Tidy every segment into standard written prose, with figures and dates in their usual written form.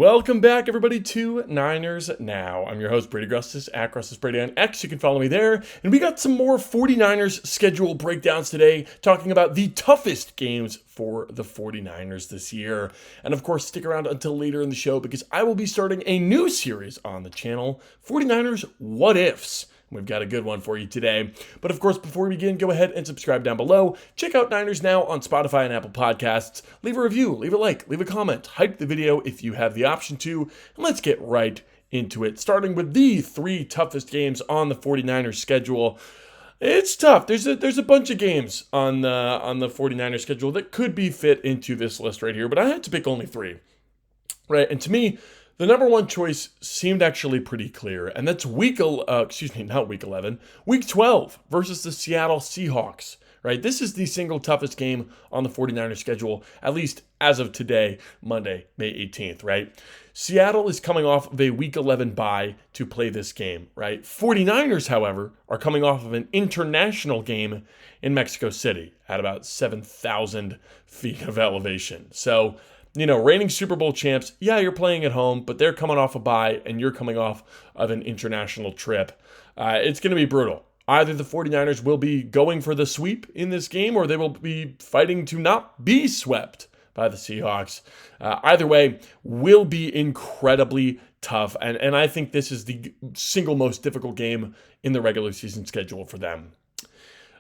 Welcome back, everybody, to Niners Now. I'm your host, Brady Grustas, at Grustas Brady on X. You can follow me there. And we got some more 49ers schedule breakdowns today, talking about the toughest games for the 49ers this year. And of course, stick around until later in the show because I will be starting a new series on the channel, 49ers What Ifs. We've got a good one for you today. But of course, before we begin, go ahead and subscribe down below. Check out Niners Now on Spotify and Apple Podcasts. Leave a review, leave a like, leave a comment, hype the video if you have the option to, and let's get right into it. Starting with the three toughest games on the 49ers schedule. It's tough. There's a bunch of games on the 49ers schedule that could be fit into this list right here, but I had to pick only three. Right, and to me, the number one choice seemed actually pretty clear, and that's week 12 versus the Seattle Seahawks, right? This is the single toughest game on the 49ers schedule, at least as of today, Monday, May 18th, right? Seattle is coming off of a week 11 bye to play this game, right? 49ers, however, are coming off of an international game in Mexico City at about 7,000 feet of elevation. So, reigning Super Bowl champs, yeah, you're playing at home, but they're coming off a bye and you're coming off of an international trip. It's going to be brutal. Either the 49ers will be going for the sweep in this game or they will be fighting to not be swept by the Seahawks. Either way, will be incredibly tough. And I think this is the single most difficult game in the regular season schedule for them.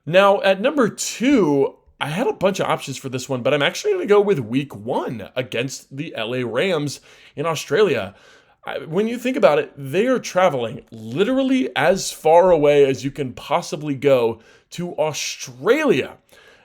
Now, at number two, I had a bunch of options for this one, but I'm actually going to go with week 1 against the LA Rams in Australia. When you think about it, they are traveling literally as far away as you can possibly go to Australia.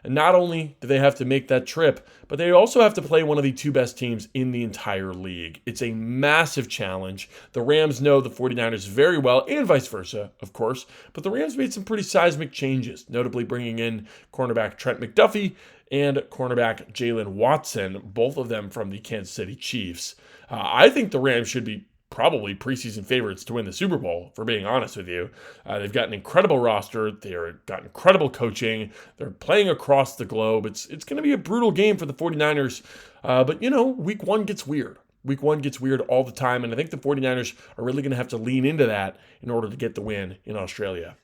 And not only do they have to make that trip, but they also have to play one of the two best teams in the entire league. It's a massive challenge. The Rams know the 49ers very well, and vice versa, of course. But the Rams made some pretty seismic changes, notably bringing in cornerback Trent McDuffie and cornerback Jalen Watson, both of them from the Kansas City Chiefs. I think the Rams should be probably preseason favorites to win the Super Bowl, for being honest with you. They've got an incredible roster. They've got incredible coaching. They're playing across the globe. It's going to be a brutal game for the 49ers. But, week 1 gets weird. Week 1 gets weird all the time, and I think the 49ers are really going to have to lean into that in order to get the win in Australia.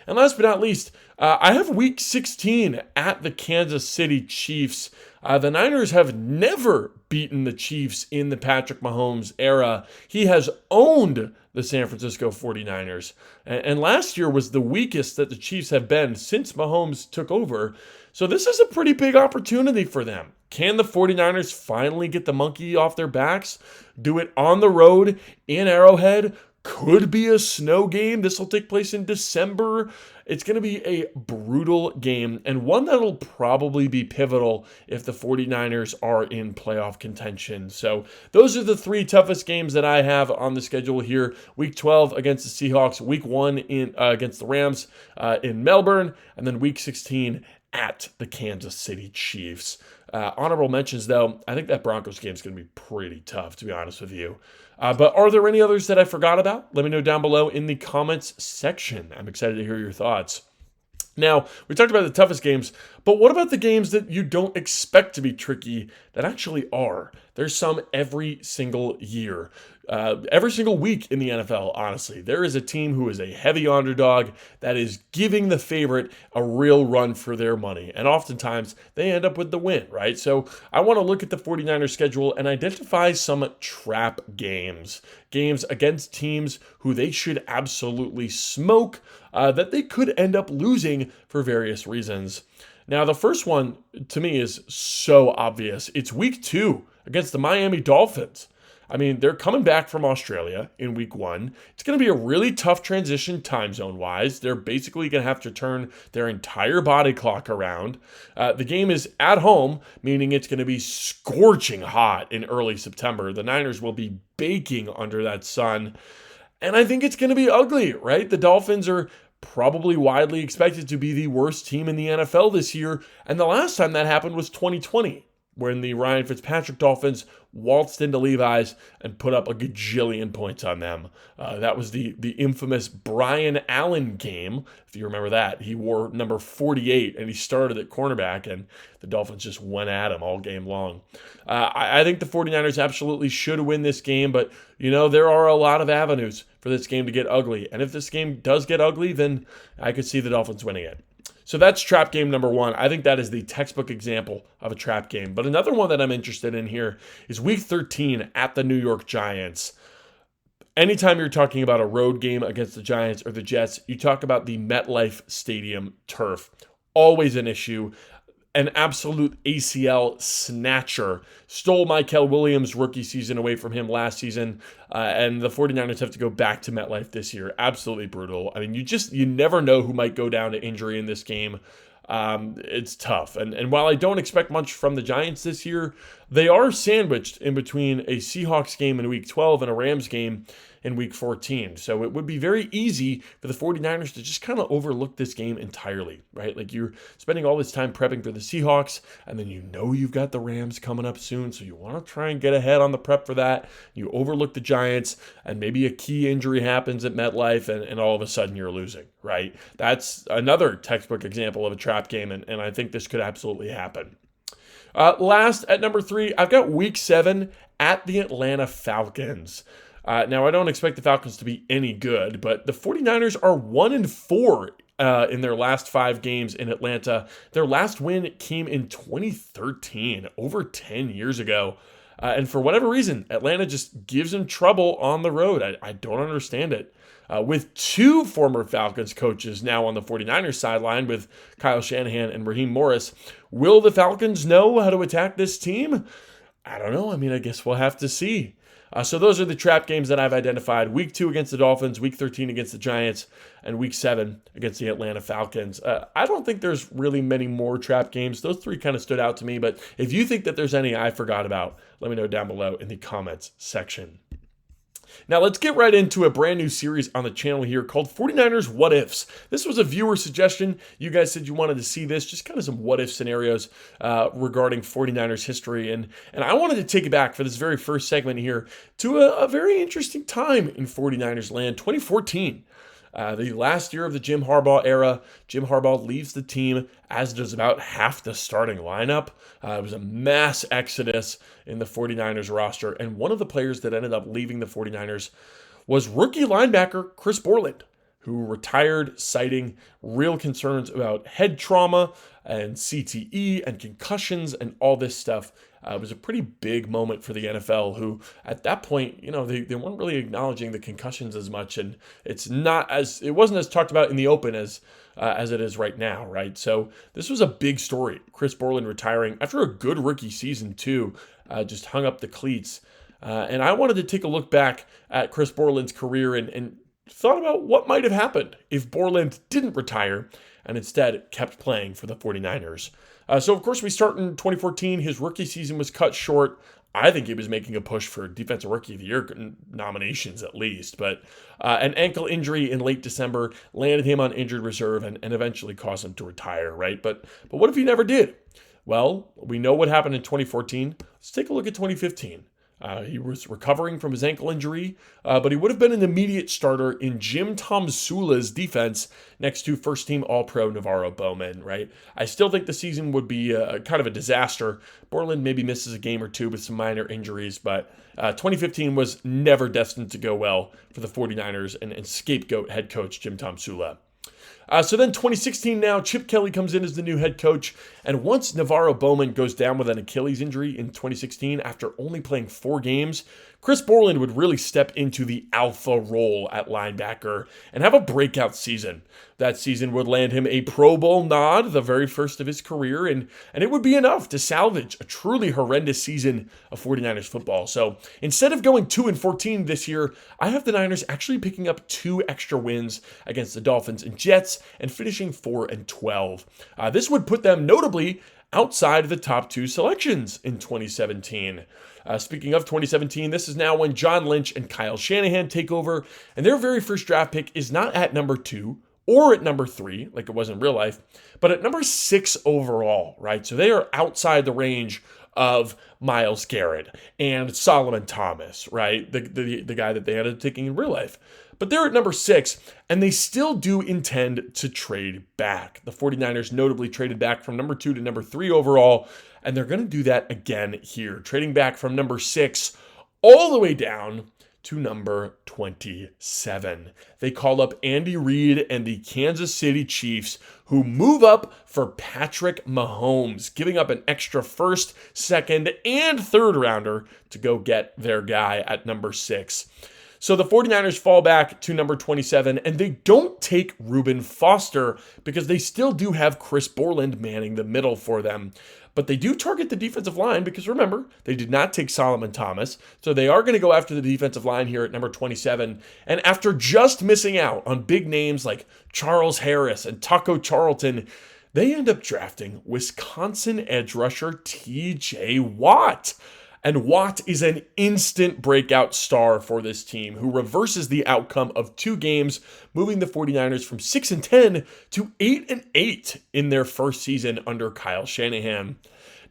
And last but not least, I have week 16 at the Kansas City Chiefs. The Niners have never beaten the Chiefs in the Patrick Mahomes era. He has owned the San Francisco 49ers. And last year was the weakest that the Chiefs have been since Mahomes took over. So this is a pretty big opportunity for them. Can the 49ers finally get the monkey off their backs? Do it on the road in Arrowhead? Could be a snow game. This will take place in December. It's going to be a brutal game and one that'll probably be pivotal if the 49ers are in playoff contention. So those are the three toughest games that I have on the schedule here. Week 12 against the Seahawks, week 1 against the Rams in Melbourne, and then week 16 at the Kansas City Chiefs. Honorable mentions, though, I think that Broncos game is going to be pretty tough, to be honest with you. But are there any others that I forgot about? Let me know down below in the comments section. I'm excited to hear your thoughts. Now, we talked about the toughest games, but what about the games that you don't expect to be tricky that actually are? There's some every single year. Every single week in the NFL, honestly, there is a team who is a heavy underdog that is giving the favorite a real run for their money. And oftentimes, they end up with the win, right? So I want to look at the 49ers schedule and identify some trap games. Games against teams who they should absolutely smoke, that they could end up losing for various reasons. Now, the first one, to me, is so obvious. It's week 2 against the Miami Dolphins. I mean, they're coming back from Australia in week 1. It's going to be a really tough transition time zone-wise. They're basically going to have to turn their entire body clock around. The game is at home, meaning it's going to be scorching hot in early September. The Niners will be baking under that sun. And I think it's going to be ugly, right? The Dolphins are probably widely expected to be the worst team in the NFL this year. And the last time that happened was 2020. when the Ryan Fitzpatrick Dolphins waltzed into Levi's and put up a gajillion points on them. That was the infamous Brian Allen game, if you remember that. He wore number 48, and he started at cornerback, and the Dolphins just went at him all game long. I think the 49ers absolutely should win this game, but, there are a lot of avenues for this game to get ugly. And if this game does get ugly, then I could see the Dolphins winning it. So that's trap game number one. I think that is the textbook example of a trap game. But another one that I'm interested in here is Week 13 at the New York Giants. Anytime you're talking about a road game against the Giants or the Jets, you talk about the MetLife Stadium turf. Always an issue. An absolute ACL snatcher. Stole Mykel Williams' rookie season away from him last season, and the 49ers have to go back to MetLife this year. Absolutely brutal. I mean, you never know who might go down to injury in this game. It's tough. And while I don't expect much from the Giants this year, they are sandwiched in between a Seahawks game in Week 12 and a Rams game in Week 14. So it would be very easy for the 49ers to just kind of overlook this game entirely, right? Like, you're spending all this time prepping for the Seahawks, and then you've got the Rams coming up soon, so you want to try and get ahead on the prep for that. You overlook the Giants, and maybe a key injury happens at MetLife, and all of a sudden you're losing, right? That's another textbook example of a trap game, and I think this could absolutely happen. Last, at number 3, I've got Week 7 at the Atlanta Falcons. Now, I don't expect the Falcons to be any good, but the 49ers are 1-4 in their last 5 games in Atlanta. Their last win came in 2013, over 10 years ago. And for whatever reason, Atlanta just gives them trouble on the road. I don't understand it. With 2 former Falcons coaches now on the 49ers sideline with Kyle Shanahan and Raheem Morris, will the Falcons know how to attack this team? I don't know. I mean, I guess we'll have to see. So those are the trap games that I've identified. Week 2 against the Dolphins, Week 13 against the Giants, and Week 7 against the Atlanta Falcons. I don't think there's really many more trap games. Those 3 kind of stood out to me, but if you think that there's any I forgot about, let me know down below in the comments section. Now let's get right into a brand new series on the channel here called 49ers What Ifs. This was a viewer suggestion. You guys said you wanted to see this, just kind of some what if scenarios regarding 49ers history. And I wanted to take it back for this very first segment here to a very interesting time in 49ers land, 2014. The last year of the Jim Harbaugh era. Jim Harbaugh leaves the team, as does about half the starting lineup. It was a mass exodus in the 49ers roster, and one of the players that ended up leaving the 49ers was rookie linebacker Chris Borland, who retired citing real concerns about head trauma and CTE and concussions and all this stuff. It was a pretty big moment for the NFL, who at that point, they weren't really acknowledging the concussions as much, and it wasn't as talked about in the open as it is right now, right? So this was a big story. Chris Borland retiring after a good rookie season too, just hung up the cleats. And I wanted to take a look back at Chris Borland's career and thought about what might have happened if Borland didn't retire and instead kept playing for the 49ers. So, of course, we start in 2014. His rookie season was cut short. I think he was making a push for Defensive Rookie of the Year nominations at least. But an ankle injury in late December landed him on injured reserve and eventually caused him to retire, right? But what if he never did? Well, we know what happened in 2014. Let's take a look at 2015. He was recovering from his ankle injury, but he would have been an immediate starter in Jim Tomsula's defense next to first-team All-Pro Navarro Bowman, right? I still think the season would be kind of a disaster. Borland maybe misses a game or two with some minor injuries, but 2015 was never destined to go well for the 49ers and scapegoat head coach Jim Tomsula. So then 2016 now, Chip Kelly comes in as the new head coach. And once Navarro Bowman goes down with an Achilles injury in 2016 after only playing 4 games, Chris Borland would really step into the alpha role at linebacker and have a breakout season. That season would land him a Pro Bowl nod, the very first of his career, and it would be enough to salvage a truly horrendous season of 49ers football. So instead of going 2-14 this year, I have the Niners actually picking up 2 extra wins against the Dolphins and Jets and finishing 4-12. This would put them notably outside the top 2 selections in 2017. Speaking of 2017, this is now when John Lynch and Kyle Shanahan take over, and their very first draft pick is not at number 2 or at number 3, like it was in real life, but at number 6 overall, right? So they are outside the range of Myles Garrett and Solomon Thomas, right? The guy that they ended up taking in real life. But they're at number 6, and they still do intend to trade back. The 49ers notably traded back from number 2 to number 3 overall, and they're going to do that again here, trading back from number 6 all the way down to number 27. They call up Andy Reid and the Kansas City Chiefs, who move up for Patrick Mahomes, giving up an extra first, second, and third rounder to go get their guy at number 6. So the 49ers fall back to number 27, and they don't take Reuben Foster because they still do have Chris Borland manning the middle for them. But they do target the defensive line because, remember, they did not take Solomon Thomas. So they are going to go after the defensive line here at number 27. And after just missing out on big names like Charles Harris and Taco Charlton, they end up drafting Wisconsin edge rusher TJ Watt. And Watt is an instant breakout star for this team who reverses the outcome of 2 games, moving the 49ers from 6-10 to 8-8 in their first season under Kyle Shanahan.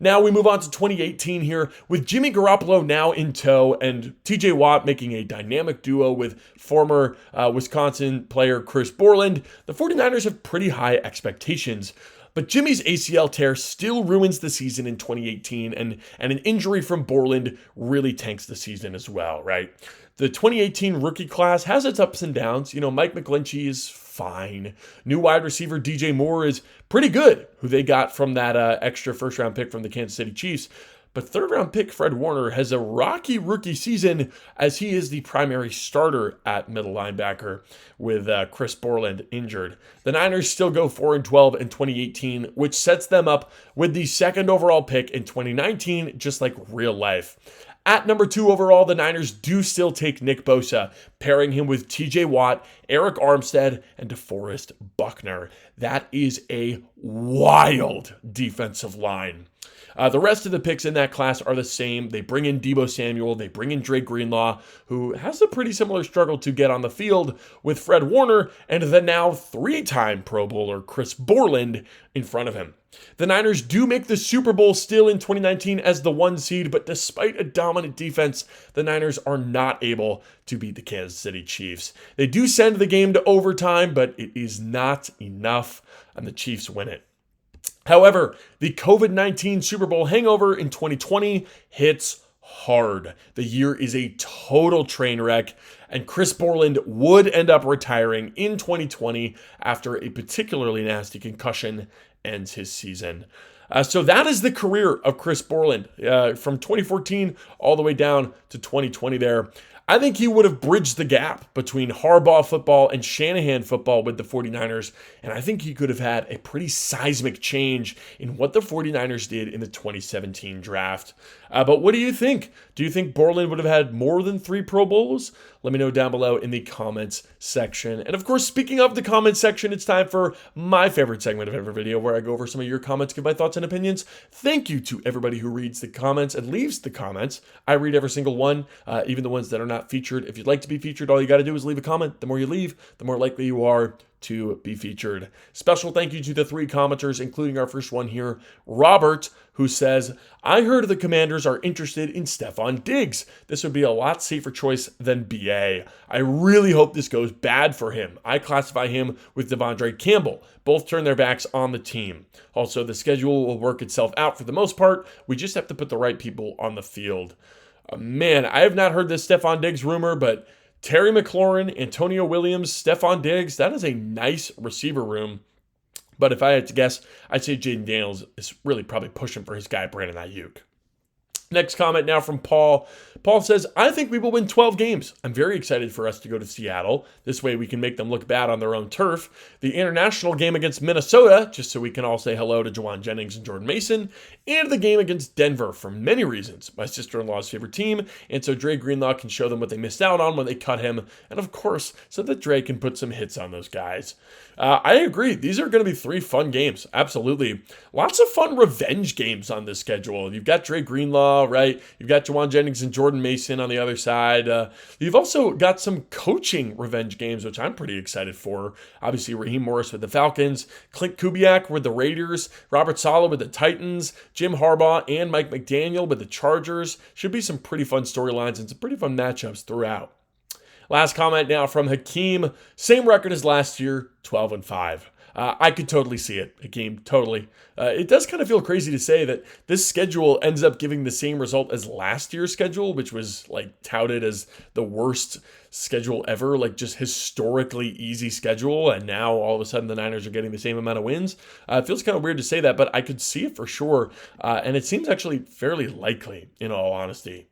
Now we move on to 2018 here with Jimmy Garoppolo now in tow and TJ Watt making a dynamic duo with former Wisconsin player Chris Borland. The 49ers have pretty high expectations. But Jimmy's ACL tear still ruins the season in 2018, and an injury from Borland really tanks the season as well, right? The 2018 rookie class has its ups and downs. Mike McGlinchey is fine. New wide receiver DJ Moore is pretty good, who they got from that extra first-round pick from the Kansas City Chiefs. But third-round pick Fred Warner has a rocky rookie season as he is the primary starter at middle linebacker with Chris Borland injured. The Niners still go 4-12 in 2018, which sets them up with the second overall pick in 2019, just like real life. At number 2 overall, the Niners do still take Nick Bosa, pairing him with TJ Watt, Eric Armstead, and DeForest Buckner. That is a wild defensive line. The rest of the picks in that class are the same. They bring in Deebo Samuel. They bring in Drake Greenlaw, who has a pretty similar struggle to get on the field with Fred Warner and the now 3-time Pro Bowler Chris Borland in front of him. The Niners do make the Super Bowl still in 2019 as the 1 seed, but despite a dominant defense, the Niners are not able to beat the Kansas City Chiefs. They do send the game to overtime, but it is not enough, and the Chiefs win it. However, the COVID-19 Super Bowl hangover in 2020 hits hard. The year is a total train wreck, and Chris Borland would end up retiring in 2020 after a particularly nasty concussion ends his season. So that is the career of Chris Borland from 2014 all the way down to 2020 there. I think he would have bridged the gap between Harbaugh football and Shanahan football with the 49ers, and I think he could have had a pretty seismic change in what the 49ers did in the 2017 draft. But what do you think? Do you think Borland would have had more than 3 Pro Bowls? Let me know down below in the comments section. And of course, speaking of the comments section, it's time for my favorite segment of every video where I go over some of your comments, give my thoughts and opinions. Thank you to everybody who reads the comments and leaves the comments. I read every single one, even the ones that are not featured. If you'd like to be featured, all you got to do is leave a comment. The more you leave, the more likely you are to be featured. Special thank you to the 3 commenters, including our first one here, Robert, who says, I heard the Commanders are interested in Stefon Diggs. This would be a lot safer choice than BA. I really hope this goes bad for him. I classify him with Devondre Campbell. Both turn their backs on the team. Also, the schedule will work itself out for the most part. We just have to put the right people on the field. Man, I have not heard this Stefon Diggs rumor, but Terry McLaurin, Antonio Williams, Stefon Diggs, that is a nice receiver room. But if I had to guess, I'd say Jaden Daniels is really probably pushing for his guy, Brandon Ayuk. Next comment now from Paul. Paul says, I think we will win 12 games. I'm very excited for us to go to Seattle. This way we can make them look bad on their own turf. The international game against Minnesota, just so we can all say hello to Juwan Jennings and Jordan Mason. And the game against Denver for many reasons. My sister-in-law's favorite team. And so Dre Greenlaw can show them what they missed out on when they cut him. And of course, so that Dre can put some hits on those guys. I agree. These are going to be 3 fun games. Absolutely. Lots of fun revenge games on this schedule. You've got Dre Greenlaw Harbaugh, right? You've got Jawan Jennings and Jordan Mason on the other side. You've also got some coaching revenge games, which I'm pretty excited for. Obviously, Raheem Morris with the Falcons, Clint Kubiak with the Raiders, Robert Saleh with the Titans, Jim Harbaugh and Mike McDaniel with the Chargers. Should be some pretty fun storylines and some pretty fun matchups throughout. Last comment now from Hakeem. Same record as last year, 12-5. I could totally see it, Hakeem, totally. It does kind of feel crazy to say that this schedule ends up giving the same result as last year's schedule, which was like touted as the worst schedule ever, like just historically easy schedule, and now all of a sudden the Niners are getting the same amount of wins. It feels kind of weird to say that, but I could see it for sure, and it seems actually fairly likely, in all honesty.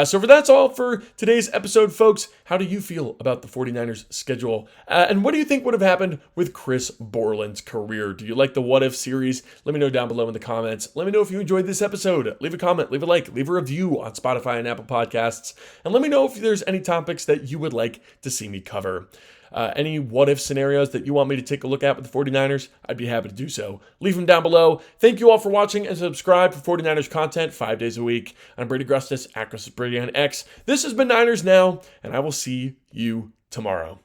So that's all for today's episode, folks. How do you feel about the 49ers schedule? And what do you think would have happened with Chris Borland's career? Do you like the What If series? Let me know down below in the comments. Let me know if you enjoyed this episode. Leave a comment, leave a like, leave a review on Spotify and Apple Podcasts. And let me know if there's any topics that you would like to see me cover. Any what-if scenarios that you want me to take a look at with the 49ers, I'd be happy to do so. Leave them down below. Thank you all for watching and subscribe for 49ers content 5 days a week. I'm Brady Grustas, @Brady on X. This has been Niners Now, and I will see you tomorrow.